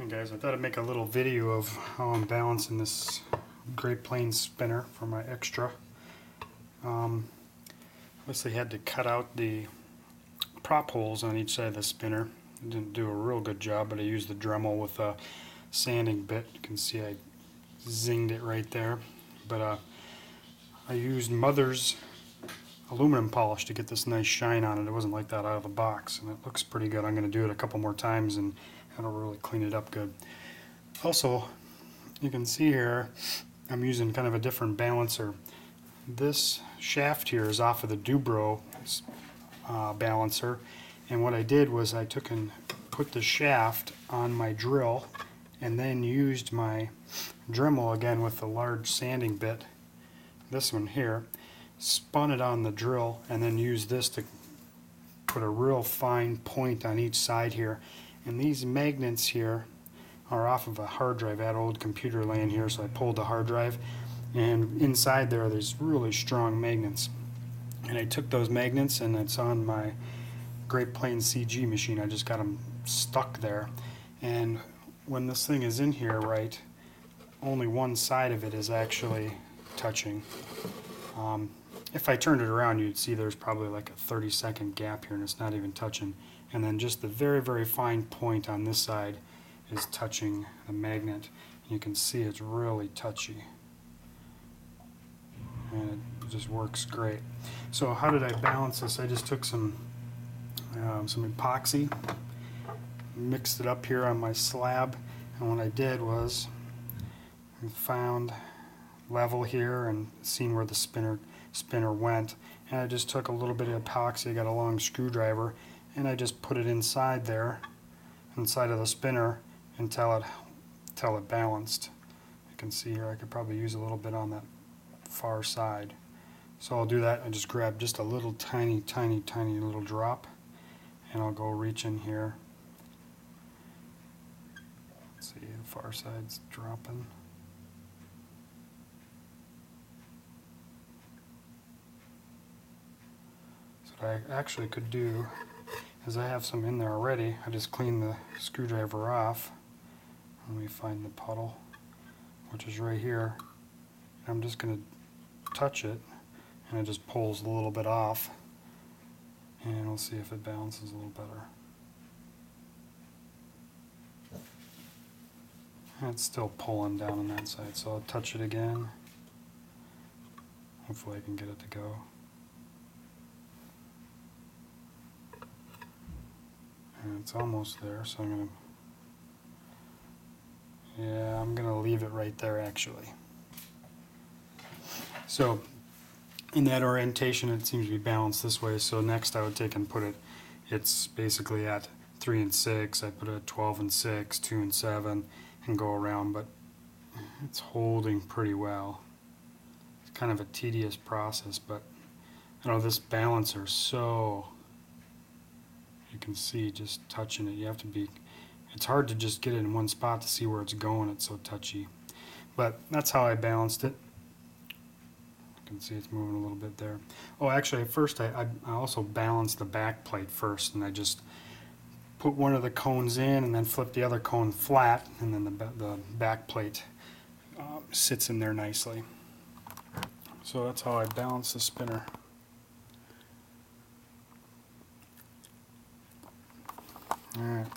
Hey guys, I thought I'd make a little video of how I'm balancing this Great Plains spinner for my extra. Obviously had to cut out the prop holes on each side of the spinner. I didn't do a real good job, but I used the Dremel with a sanding bit. You can see I zinged it right there. But I used Mother's aluminum polish to get this nice shine on it. It wasn't like that out of the box, and it looks pretty good. I'm going to do it a couple more times and that'll really clean it up good. Also, you can see here I'm using kind of a different balancer. This shaft here is off of the Dubro balancer, and what I did was I took and put the shaft on my drill and then used my Dremel again with the large sanding bit, this one here, spun it on the drill and then used this to put a real fine point on each side here. And these magnets here are off of a hard drive. I had an old computer laying here, so I pulled the hard drive, and inside there's really strong magnets. And I took those magnets, and it's on my Great Plains CG machine. I just got them stuck there. And when this thing is in here right, only one side of it is actually touching. If I turned it around, you'd see there's probably like a 30-second gap here, and it's not even touching. And then just the very, very fine point on this side is touching the magnet. You can see it's really touchy, and it just works great. So how did I balance this? I just took some epoxy, mixed it up here on my slab, and what I did was I found level here and seen where the spinner went, and I just took a little bit of epoxy. I got a long screwdriver, and I just put it inside there, inside of the spinner, until it balanced. You can see here I could probably use a little bit on that far side. So I'll do that. I just grab just a little tiny little drop, and I'll go reach in here. Let's see, the far side's dropping. So what I actually could do is I have some in there already. I just clean the screwdriver off. Let me find the puddle, which is right here. I'm just going to touch it, and it just pulls a little bit off, and we'll see if it balances a little better. And it's still pulling down on that side, so I'll touch it again. Hopefully I can get it to go. And it's almost there, so I'm gonna leave it right there actually. So in that orientation it seems to be balanced this way, so next I would take and put it, it's basically at 3 and 6, I put it at 12 and 6, 2 and 7, and go around, but it's holding pretty well. It's kind of a tedious process, but I know this balancer, so you can see just touching it, you have to be, it's hard to just get it in one spot to see where it's going, it's so touchy. But that's how I balanced it. You can see it's moving a little bit there. Oh, actually at first I also balanced the back plate first, and I just put one of the cones in and then flip the other cone flat, and then the back plate sits in there nicely. So that's how I balance the spinner. Alright.